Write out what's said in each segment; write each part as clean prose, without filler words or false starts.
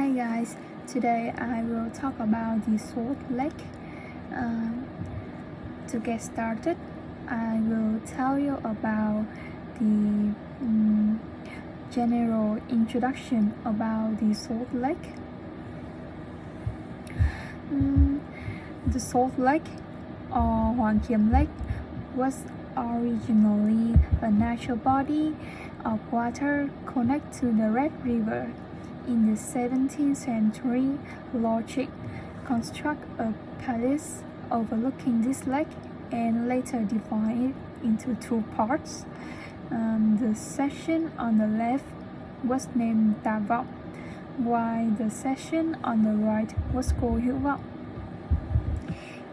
Hi guys, today I will talk about the Salt Lake. To get started, I will tell you about the general introduction about the Salt Lake. The Salt Lake or Hoàng Kiếm Lake was originally a natural body of water connected to the Red River. In the 17th century, Logic constructed a palace overlooking this lake and later divided it into two parts. The section on the left was named Tà Vọng, while the section on the right was called Hữu Vọng.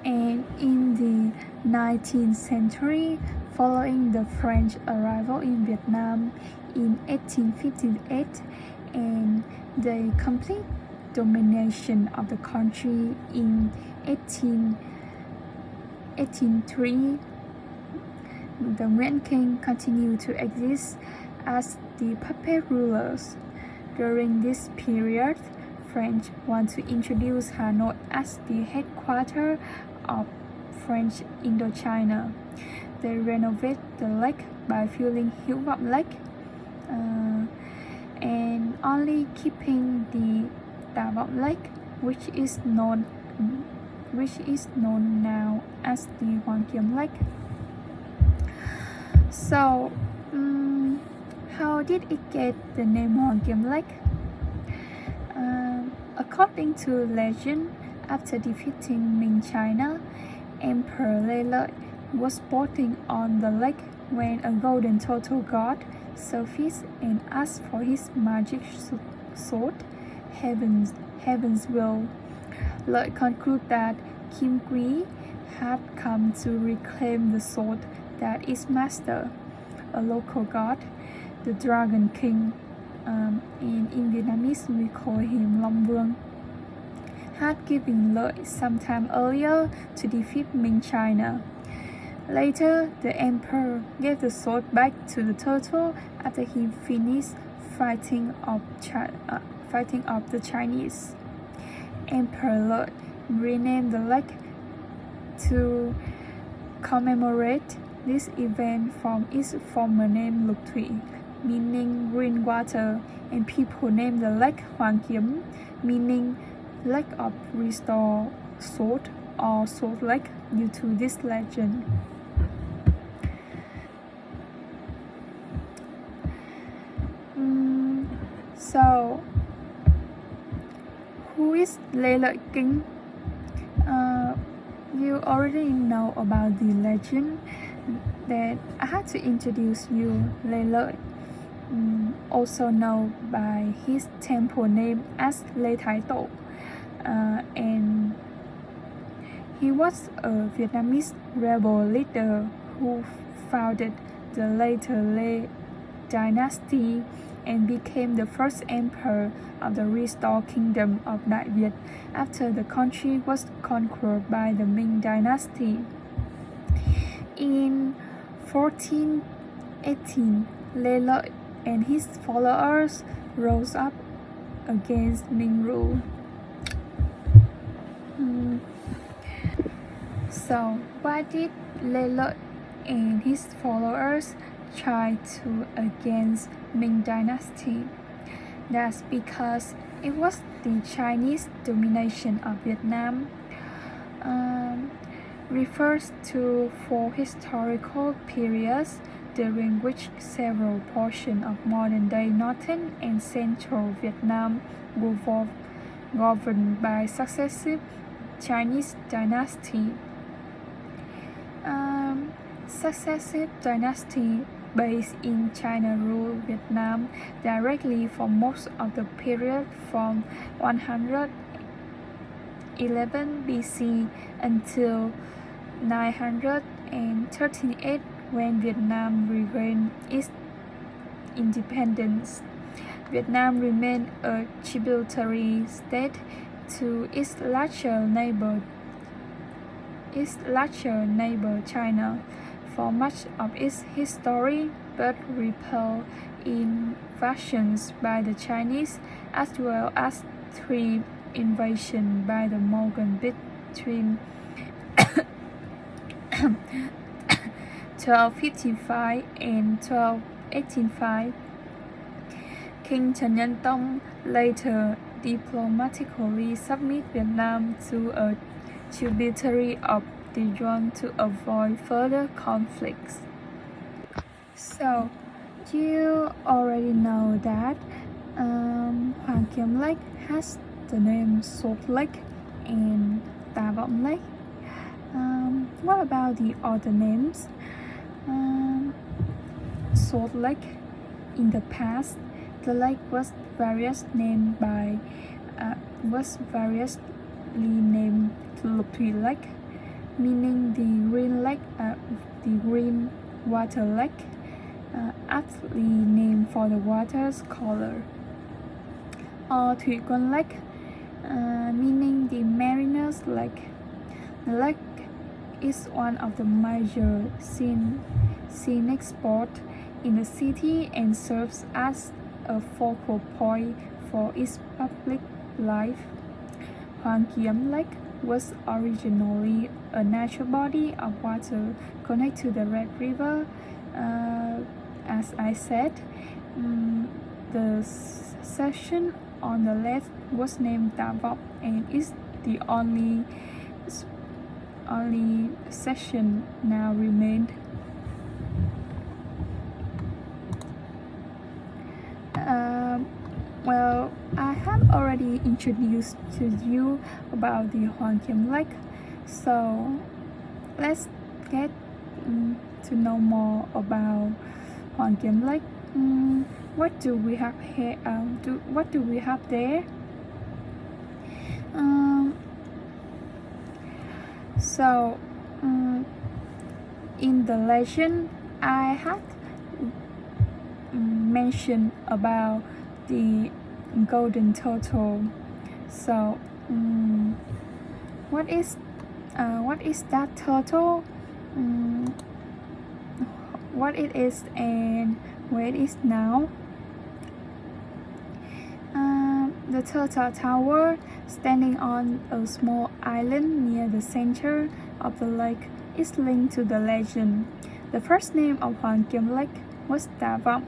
And in the 19th century, following the French arrival in Vietnam in 1858 and the complete domination of the country in 1803, the Nguyễn King continued to exist as the puppet rulers. During this period, French want to introduce Hanoi as the headquarters of French Indochina. They renovate the lake by filling Hữu Vọng Lake and only keeping the Tà Vọng Lake, which is known now as the Hoàng Kiếm Lake. So, how did it get the name Hoàng Kiếm Lake? According to legend, after defeating Ming China, Emperor Lê Lợi was boating on the lake when a golden turtle god surfaced and asked for his magic sword, Heaven's Will. Lợi concluded that Kim Quý had come to reclaim the sword that its master, a local god, the Dragon King, in Vietnamese we call him Long Vương, had given Lợi some time earlier to defeat Ming China. Later, the emperor gave the sword back to the turtle after he finished fighting off the Chinese. Emperor Lợi renamed the lake to commemorate this event from its former name Lục Thủy, meaning green water, and people named the lake Hoàng Kiếm, meaning lake of restored salt or salt lake due to this legend. So, who is Lê Lợi King? You already know about the legend that I had to introduce you Lê Lợi, also known by his temple name as Lê Thái Tổ, and he was a Vietnamese rebel leader who founded the later Lê dynasty and became the first emperor of the restored kingdom of Đại Việt after the country was conquered by the Ming dynasty. In 1418, Lê Lợi and his followers rose up against Ming rule. So, why did Lê Lợi and his followers try to against Ming dynasty? That's because it was the Chinese domination of Vietnam. Refers to 4 historical periods during which several portions of modern-day northern and central Vietnam were governed by successive Chinese dynasties. Successive dynasty based in China ruled Vietnam directly for most of the period from 111 BC until 938 when Vietnam regained its independence. Vietnam remained a tributary state to its larger neighbor China for much of its history, but repelled invasions by the Chinese as well as three invasions by the Mongol between 1255 and 1285. King Trần Nhân Tông later diplomatically submitted Vietnam to a tributary of the Yuan to avoid further conflicts. So, you already know that Hoàng Kiếm Lake has the name Salt Lake and Tà Vọng Lake. What about the other names? Salt Lake. In the past, the lake was variously named Lục Thủy Lake, meaning the green water lake, aptly named for the water's color. Or Thủy Quân Lake, meaning the mariner's lake. The lake is one of the major scenic spots in the city and serves as a focal point for its public life. Hoàng Kiếm Lake was originally a natural body of water connected to the Red River. As I said, the section on the left was named Tà Vọng and is the only section now remained. Well, I have already introduced to you about the Hoàng Kiếm Lake, so let's get to know more about Hoàng Kiếm Lake. What do we have here? What do we have there? So, in the legend, I have mentioned about the golden turtle. So, what is that turtle? What it is and where it is now? The Turtle Tower, standing on a small island near the center of the lake, is linked to the legend. The first name of Hoàng Kiếm Lake was Tà Vọng,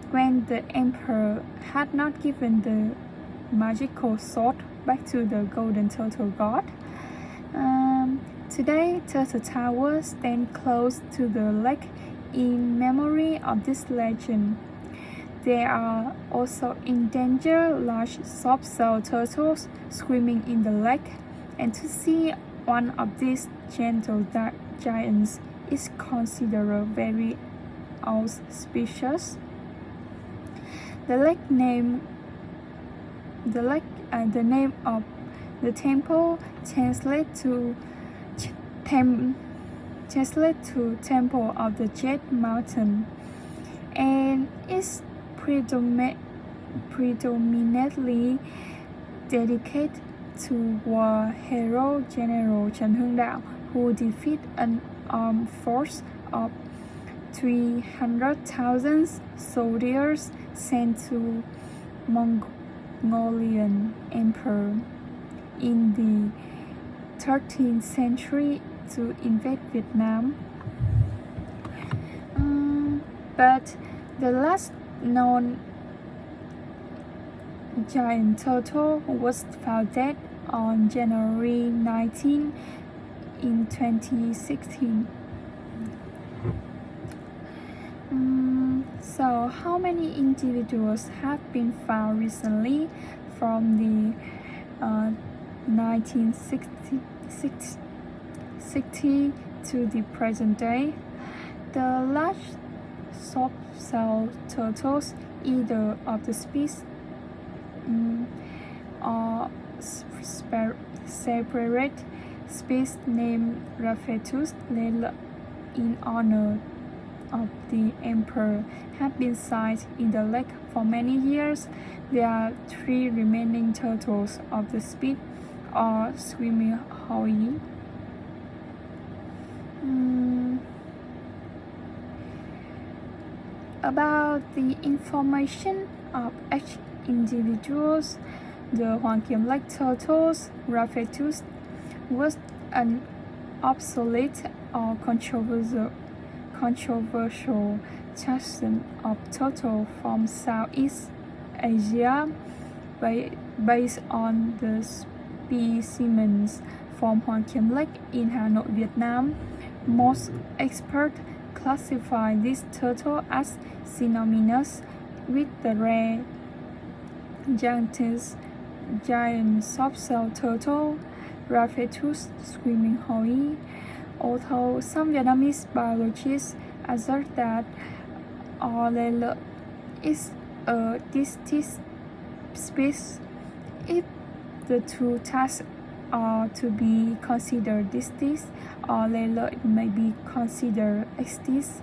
when the emperor had not given the magical sword back to the golden turtle god. Today, Turtle Tower stands close to the lake in memory of this legend. There are also endangered large soft-shell turtles swimming in the lake, and to see one of these gentle giants is considered very auspicious. The name of the temple translates to Temple of the Jet Mountain, and is predominantly dedicated to war hero General Trần Hưng Đạo, who defeated an armed force of 300,000 soldiers sent to Mongolian Emperor in the 13th century to invade Vietnam. But the last known giant turtle was found dead on January 19 in 2016. So how many individuals have been found recently from the 1960 to the present day? The large soft-shell turtles, either of the species or separate species named Raphetus in honor of the emperor, have been sighted in the lake for many years. There are 3 remaining turtles of the species are swimming wholly. About the information of each individuals, The Hoàng Kiếm Lake turtle's Rafetus was an obsolete or controversial taxon of turtle from Southeast Asia based on the specimens from Hoàng Kiếm Lake in Hà Nội, Vietnam. Most experts classify this turtle as synonymous with the rare giant soft-shell turtle, Rafetus swimming hoi. Although some Vietnamese biologists assert that Orlele is a distinct species, if the two tasks are to be considered distinct, Orlele may be considered extinct.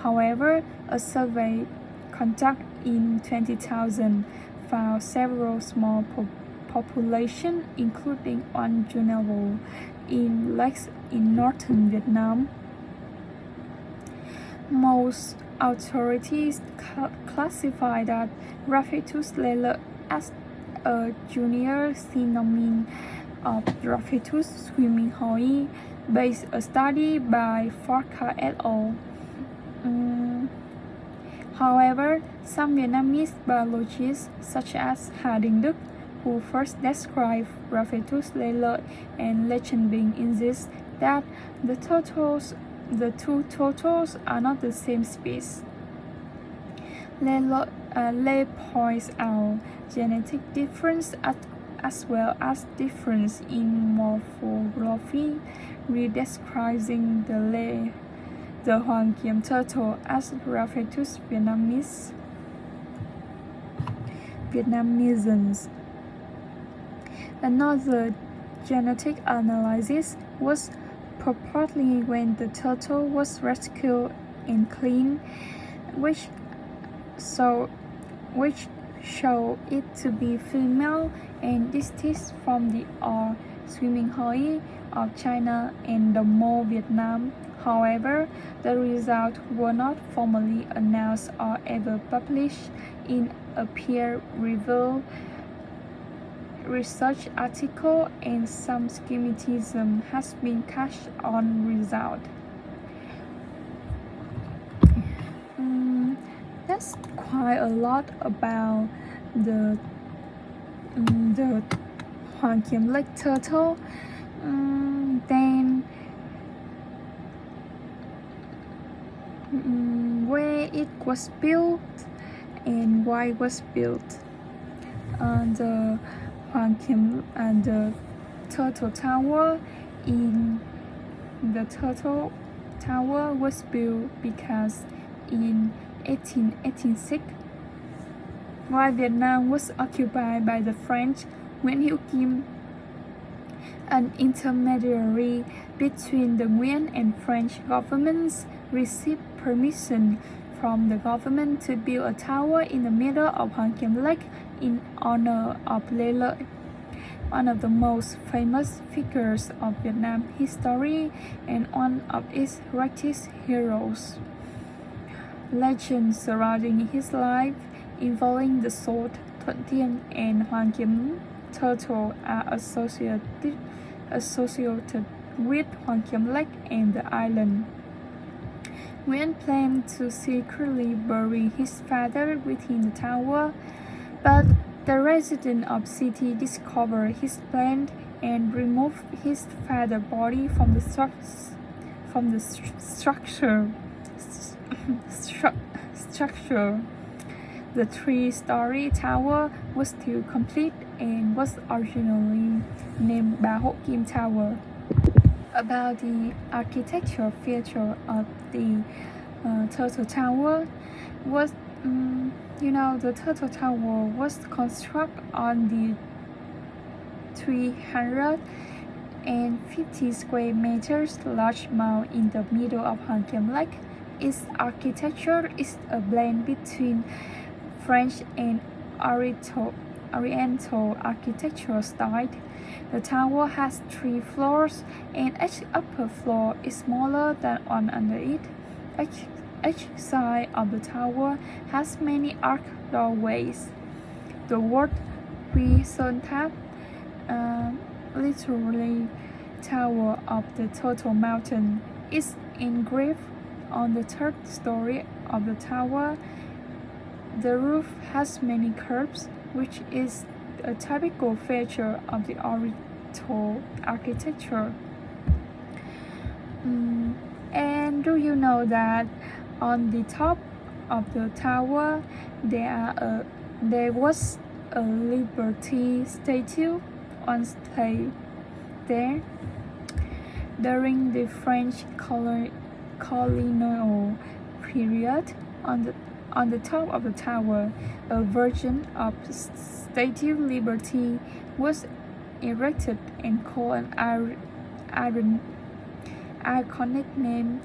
However, a survey conducted in 20,000 found several small populations, including one juvenile in lakes in northern Vietnam. Most authorities classify that Rafetus lele as a junior synonym of Rafetus swimming hoi, based a study by Farka et al. However, some Vietnamese biologists, such as Hà Đình Đức, who first described Rafetus lele and Legend Bing, insist that the two turtles are not the same species. Lei points out genetic difference as well as difference in morphology, redescribing the Hoàng Kiếm turtle as Rafetus vietnamisms. Another genetic analysis was purportedly when the turtle was rescued and cleaned, which showed it to be female and distinct from the swimming hoi of China and the mole Vietnam. However, the results were not formally announced or ever published in a peer-reviewed research article, and some skepticism has been cast on result. That's quite a lot about the Hoàng Kiếm Lake turtle. Then where it was built and why it was built. The Hoàng Kiếm and the Turtle Tower Turtle Tower was built because in 1886, while Vietnam was occupied by the French, Nguyễn Hữu Kim, an intermediary between the Nguyen and French governments, received permission from the government to build a tower in the middle of Hoàng Kiếm Lake in honor of Lele, one of the most famous figures of Vietnam history and one of its greatest heroes. Legends surrounding his life, involving the sword, Thuận Thiên, and Hoàng Kiếm turtle are associated with Hoàng Kiếm Lake and the island. Nguyen planned to secretly bury his father within the tower, but the residents of the city discovered his plan and removed his father's body from the structure. The three-story tower was still complete and was originally named Ba Hộ Kim Tower. About the architectural feature of the Turtle Tower was, the Turtle Tower was constructed on the 350 square meters large mound in the middle of Hoàng Kiếm Lake. Its architecture is a blend between French and Oriental architectural style. The tower has 3 floors, and each upper floor is smaller than one under it. Each side of the tower has many arched doorways. The word Tháp, literally Tower of the Total Mountain, is engraved on the third story of the tower. The roof has many curves, which is a typical feature of the Oriental architecture. And do you know that on the top of the tower there was a Liberty statue once placed there? During the French colonial period, on the top of the tower, a version of Statue Liberty was erected and called an iconic name,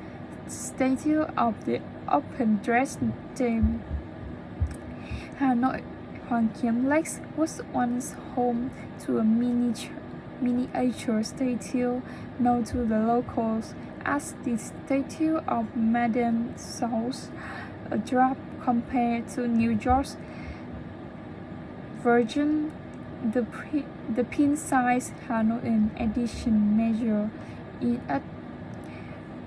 Statue of the Open-Dressed Dame. Hanoi Hoàng Kiếm Lake was once home to a miniature statue known to the locals as the Statue of Madame Sous, a drop compared to New York's version. The pin-size Hanoian edition measures in at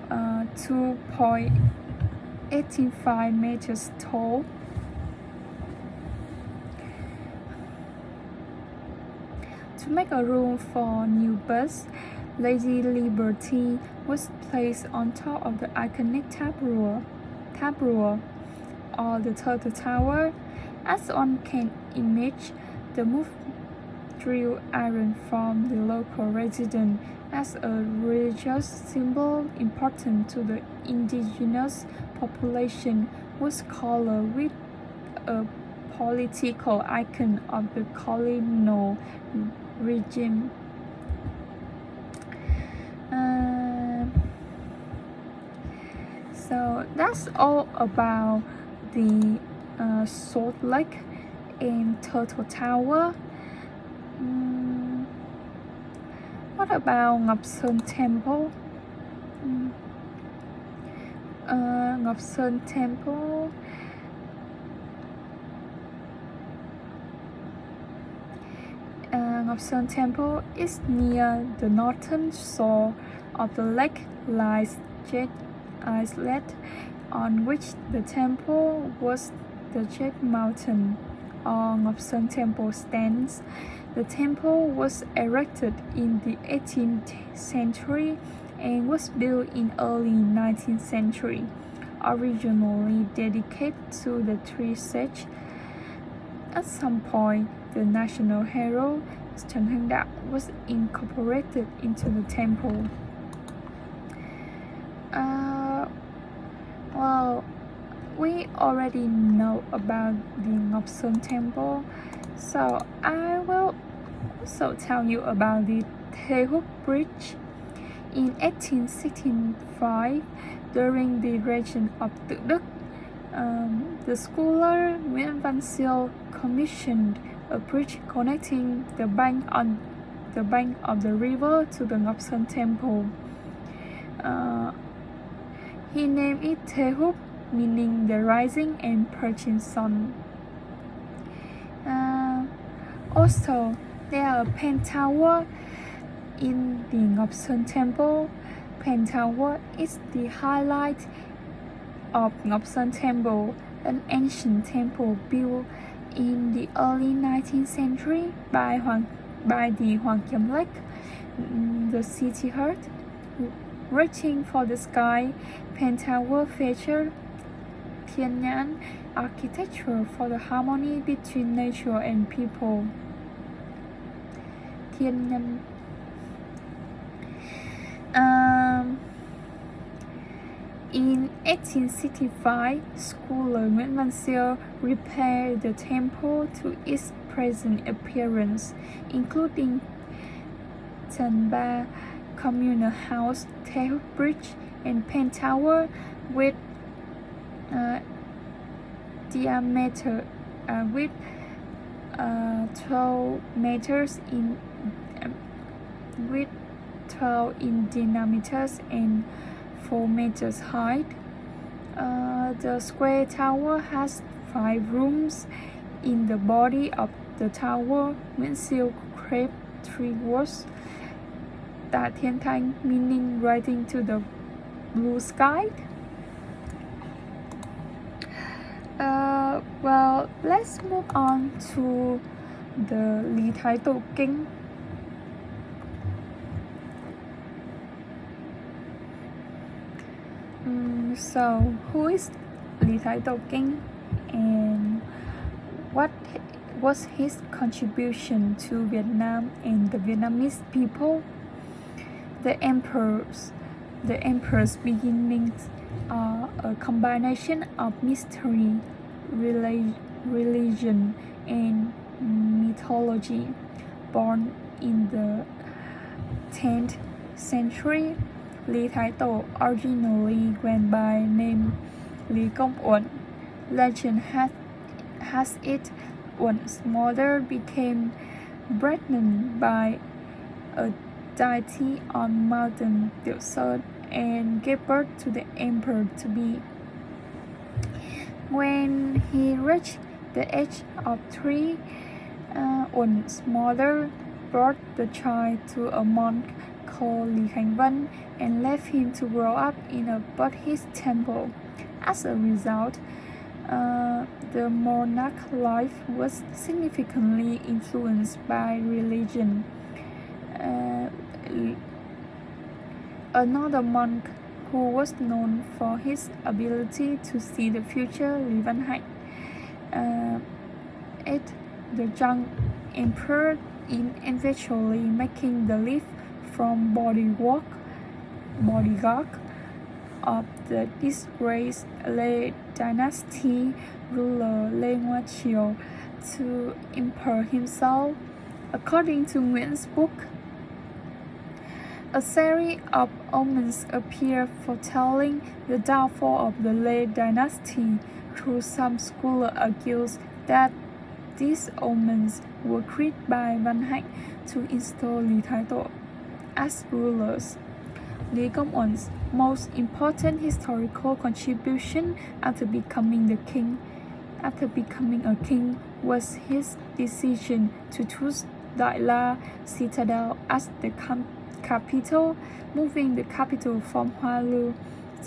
2.85 meters tall. To make a room for new bust, Lady Liberty was placed on top of the iconic tableau or the Turtle Tower. As one can imagine, the move drew iron from the local residents as a religious symbol important to the indigenous population, was colored with a political icon of the colonial regime. So that's all about the Salt Lake and Turtle Tower. What about Ngọc Sơn Temple? Ngọc Sơn Temple. Ngọc Sơn Temple is near the northern shore of the lake lies Jet Islet, on which the temple was the Jet Mountain, or Ngọc Sơn Temple stands. The temple was erected in the 18th century and was built in early 19th century, originally dedicated to the three sages. At some point, the national hero Trần Hưng Đạo was incorporated into the temple. Well, we already know about the Ngọc Sơn Temple, so I will also tell you about the Thê Húc Bridge. In 1865, during the reign of Tự Đức, the scholar Nguyễn Văn Siêu commissioned a bridge connecting the bank of the river to the Ngọc Sơn Temple. He named it Thê Húc, meaning the rising and perching sun. Also, there are Pen Tower in the Ngọc Sơn Temple. Pen Tower is the highlight of Ngọc Sơn Temple, an ancient temple built in the early 19th century by the Hoàng Kiếm Lake, the city heart. Reaching for the sky, Pen Tower featured Thiên Nhãn architecture for the harmony between nature and people. Thiên Nhãn. In 1865, scholar Nguyễn Văn Siêu repaired the temple to its present appearance, including Trần Ba Communal House, Thê Húc Bridge, and Pen Tower with diameter 12 meters in with 12 in diameters and 4 meters height. The square tower has 5 rooms in the body of the tower, Nguyễn Siêu carved 3 words, Tạ Thiên Thanh, meaning rising to the blue sky. Well, let's move on to the Lý Thái Tổ King. So, who is Lý Thái Tổ King, and what was his contribution to Vietnam and the Vietnamese people? The emperor's beginnings are a combination of mystery, religion, and mythology. Born in the 10th century, Lý Thái Tổ originally went by name Lý Công Uẩn. Legend has it Uẩn mother became pregnant by a deity on mountain Tiểu Sơn and gave birth to the emperor to be. When he reached the age of 3, Uẩn mother brought the child to a monk called Lý Khánh Vân and left him to grow up in a Buddhist temple. As a result, the monarch life was significantly influenced by religion. Another monk who was known for his ability to see the future, Lý Văn Hạnh, aided the young emperor in eventually making the leap from bodyguard of the disgraced Lê dynasty ruler Lê Ngoa Chiêu to emperor himself. According to Nguyễn book, a series of omens appear foretelling the downfall of the Lê dynasty, though some scholars argue that these omens were created by Văn Hạnh to install Lý Thái Tổ as rulers. Lý Công Uẩn most important historical contribution after becoming a king was his decision to choose Đại La citadel as the capital, moving the capital from Hoa Lư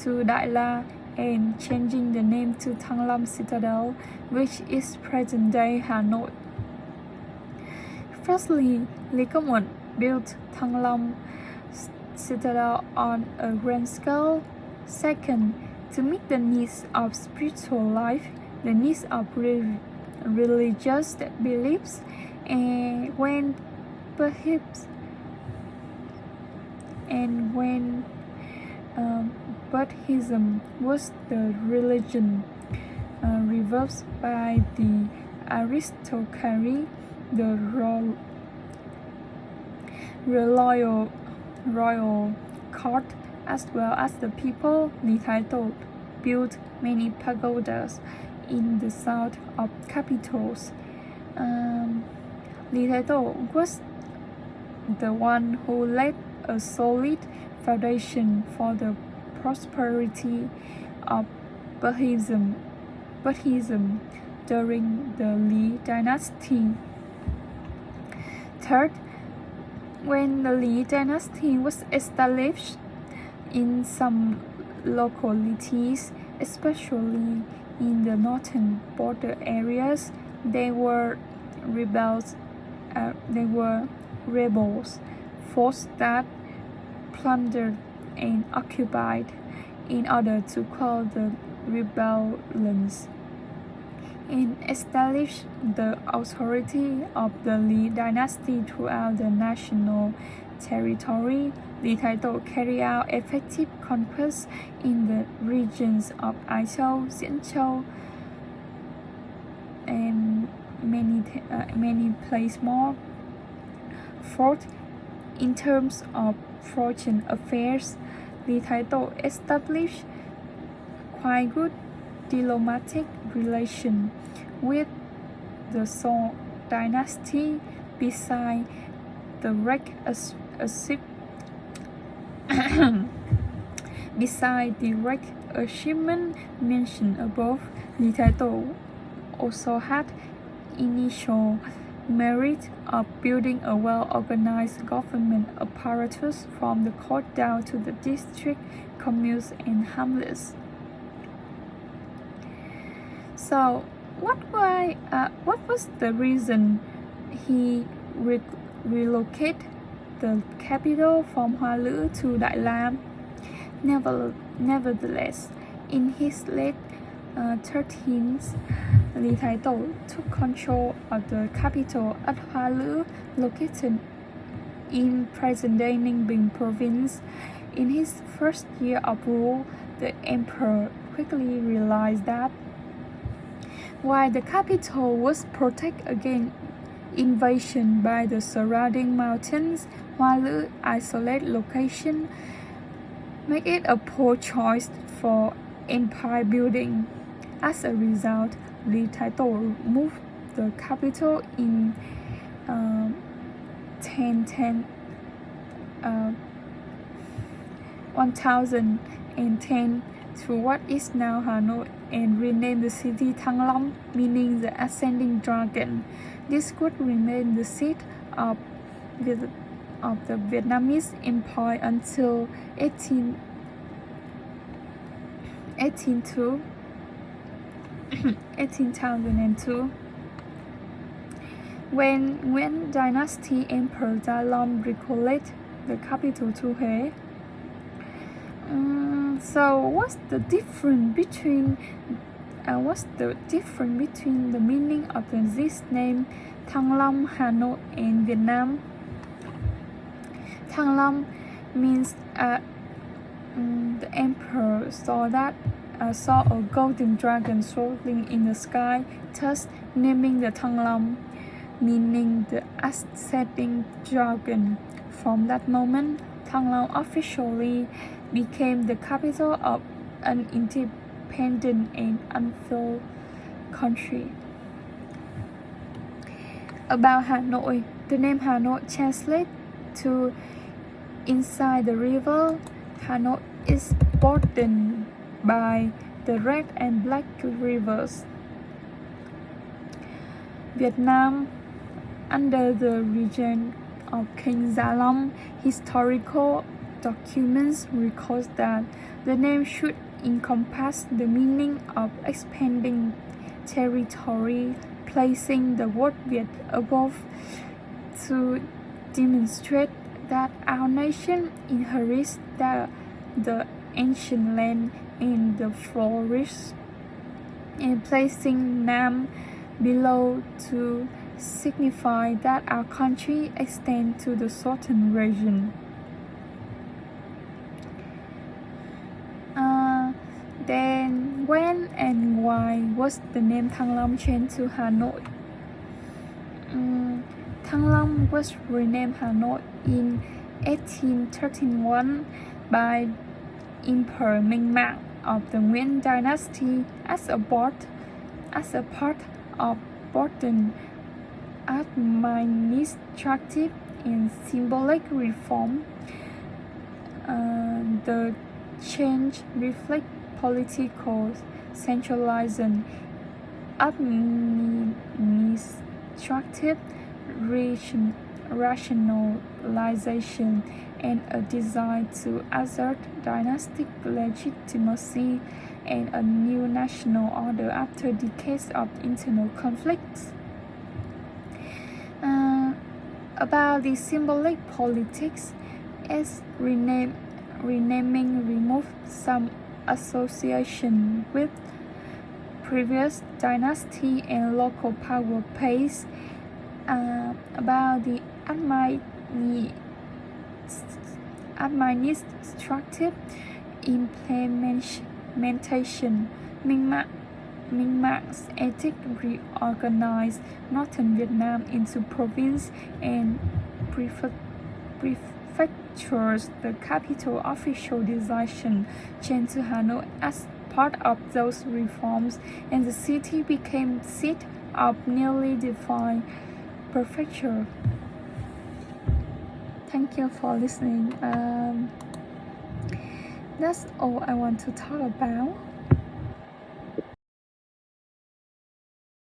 to Đại La and changing the name to Thăng Long Citadel, which is present-day Hanoi. Firstly, Lý Công Uẩn built Thăng Long Citadel on a grand scale. Second, to meet the needs of spiritual life, the needs of religious beliefs, and when Buddhism was the religion reversed by the aristocracy, the royal court, as well as the people, Lý Thái Tổ built many pagodas in the south of capitals. Lý Thái Tổ was the one who laid a solid foundation for the prosperity of Buddhism during the Lý dynasty. Third, when the Lý dynasty was established in some localities, especially in the northern border areas, they were rebels, forces that plundered and occupied in order to quell the rebellions and establish the authority of the Lý dynasty throughout the national territory. Lý Thái Tổ carried out effective conquests in the regions of Ái Châu, Diễn Châu, and many places more. Fourth, in terms of foreign affairs, Lý Thái Tổ established quite good diplomatic relations with the Song dynasty. Besides the achievement mentioned above, Lý Thái Tổ also had initial merit of building a well-organized government apparatus from the court down to the district, communes, and hamlets. So, what was the reason he relocated the capital from Hoa Lư to Đại Lam? Nevertheless, in his late 13th, Lý Thái Tổ took control of the capital at Hoa Lư, located in present-day Ninh Bình province. In his first year of rule, the emperor quickly realized that while the capital was protected against invasion by the surrounding mountains, Hoa Lư isolated location make it a poor choice for empire building. As a result, Lý Thái Tổ moved the capital in 1010 to what is now Hanoi and renamed the city Thăng Long, meaning the ascending dragon. This would remain the seat of the Vietnamese Empire until 1802. When Nguyen Dynasty Emperor Gia Long recollected the capital to Huế. So what's the difference between the meaning of this name Thăng Long, Hanoi, and Vietnam? Thăng Long means the emperor saw a golden dragon soaring in the sky, thus naming the Thăng Long, meaning the ascending dragon. From that moment, Thăng Long officially became the capital of an independent and unfilled country. About Hanoi, the name Hanoi translates to inside the river. Hanoi is bordered by the Red and Black rivers. Vietnam, under the regime of King Gia Long, historical documents record that the name should encompass the meaning of expanding territory, placing the word Viet above to demonstrate that our nation inherits the ancient land and the forest, and placing Nam below to signify that our country extends to the southern region. Then when and why was the name Thăng Long changed to Hanoi? Thăng Long was renamed Hanoi in 1831 by Emperor Minh Mạng of the Nguyen Dynasty as a part of important administrative and symbolic reform. The change reflects political centralization, administrative rationalization, and a desire to assert dynastic legitimacy and a new national order after decades of internal conflicts. About the symbolic politics, as renaming removed some association with previous dynasty and local power base. About the administrative implementation, Minh Mãc's edict reorganized northern Vietnam into province and prefectures. The capital official decision changed to Hanoi as part of those reforms, and the city became seat of newly defined prefecture. Thank you for listening. That's all I want to talk about.